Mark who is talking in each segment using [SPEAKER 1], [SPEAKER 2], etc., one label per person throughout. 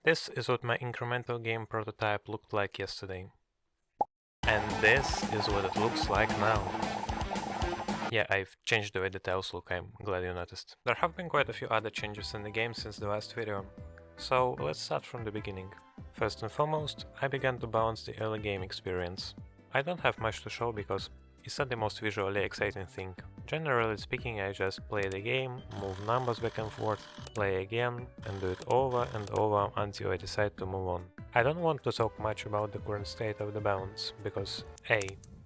[SPEAKER 1] This is what my incremental game prototype looked like yesterday. And this is what it looks like now. Yeah, I've changed the way the tiles look, I'm glad you noticed. There have been quite a few other changes in the game since the last video. So let's start from the beginning. First and foremost, I began to balance the early game experience. I don't have much to show because it's not the most visually exciting thing. Generally speaking, I just play the game, move numbers back and forth, play again, and do it over and over until I decide to move on. I don't want to talk much about the current state of the balance, because A.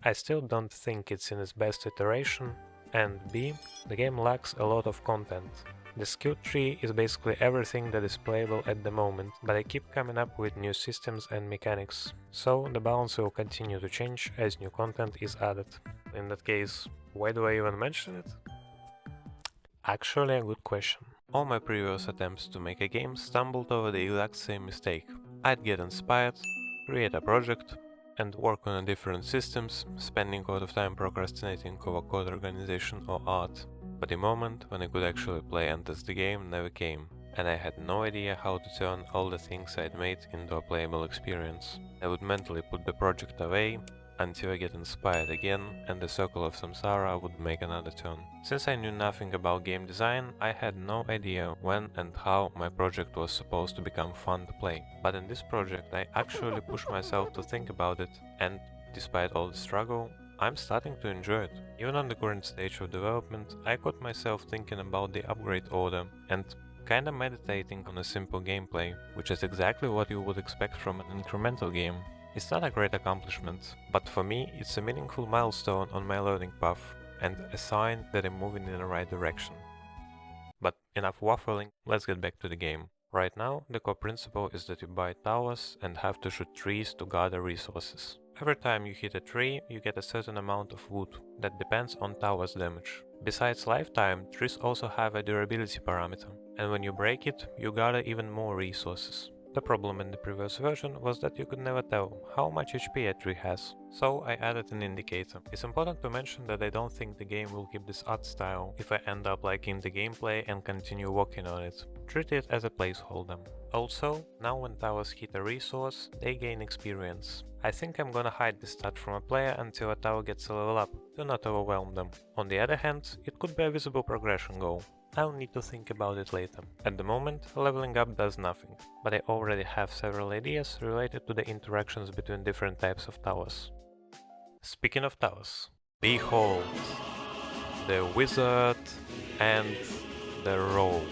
[SPEAKER 1] I still don't think it's in its best iteration, and B. The game lacks a lot of content. The skill tree is basically everything that is playable at the moment, but I keep coming up with new systems and mechanics, so the balance will continue to change as new content is added. In that case, why do I even mention it? Actually, a good question. All my previous attempts to make a game stumbled over the exact same mistake. I'd get inspired, create a project, and work on different systems, spending a lot of time procrastinating over code organization or art. But the moment when I could actually play and test the game never came, and I had no idea how to turn all the things I'd made into a playable experience. I would mentally put the project away until I get inspired again, and the circle of samsara would make another turn. Since I knew nothing about game design, I had no idea when and how my project was supposed to become fun to play. But in this project I actually pushed myself to think about it, and despite all the struggle, I'm starting to enjoy it. Even on the current stage of development, I caught myself thinking about the upgrade order and kinda meditating on a simple gameplay, which is exactly what you would expect from an incremental game. It's not a great accomplishment, but for me it's a meaningful milestone on my learning path and a sign that I'm moving in the right direction. But enough waffling, let's get back to the game. Right now, the core principle is that you buy towers and have to shoot trees to gather resources. Every time you hit a tree, you get a certain amount of wood that depends on tower's damage. Besides lifetime, trees also have a durability parameter, and when you break it, you gather even more resources. The problem in the previous version was that you could never tell how much HP a tree has, so I added an indicator. It's important to mention that I don't think the game will keep this art style if I end up liking the gameplay and continue working on it. Treat it as a placeholder. Also, now when towers hit a resource, they gain experience. I think I'm gonna hide this stat from a player until a tower gets a level up, to not overwhelm them. On the other hand, it could be a visible progression goal. I'll need to think about it later. At the moment, leveling up does nothing, but I already have several ideas related to the interactions between different types of towers. Speaking of towers, behold, the wizard and the rogue.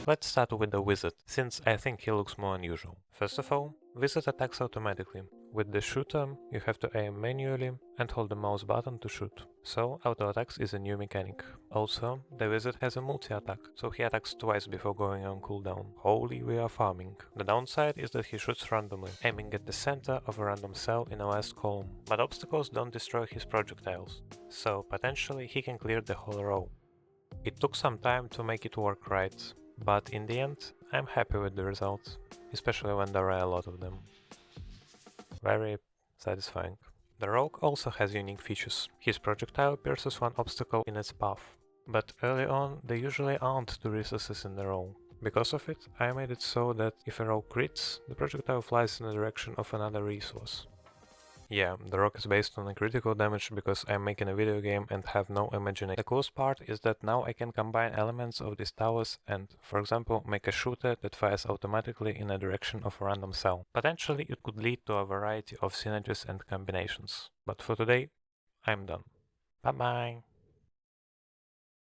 [SPEAKER 1] Let's start with the wizard, since I think he looks more unusual. First of all, wizard attacks automatically. With the shooter, you have to aim manually and hold the mouse button to shoot. So auto attacks is a new mechanic. Also, the wizard has a multi-attack, so he attacks twice before going on cooldown. Holy, we are farming. The downside is that he shoots randomly, aiming at the center of a random cell in the last column. But obstacles don't destroy his projectiles, so potentially he can clear the whole row. It took some time to make it work right, but in the end, I'm happy with the result, especially when there are a lot of them. Very satisfying. The rogue also has unique features. His projectile pierces one obstacle in its path, but early on there usually aren't two resources in a row. Because of it, I made it so that if a rogue crits, the projectile flies in the direction of another resource. Yeah, the rock is based on a critical damage because I'm making a video game and have no imagination. The coolest part is that now I can combine elements of these towers and, for example, make a shooter that fires automatically in a direction of a random cell. Potentially it could lead to a variety of synergies and combinations. But for today, I'm done. Bye bye!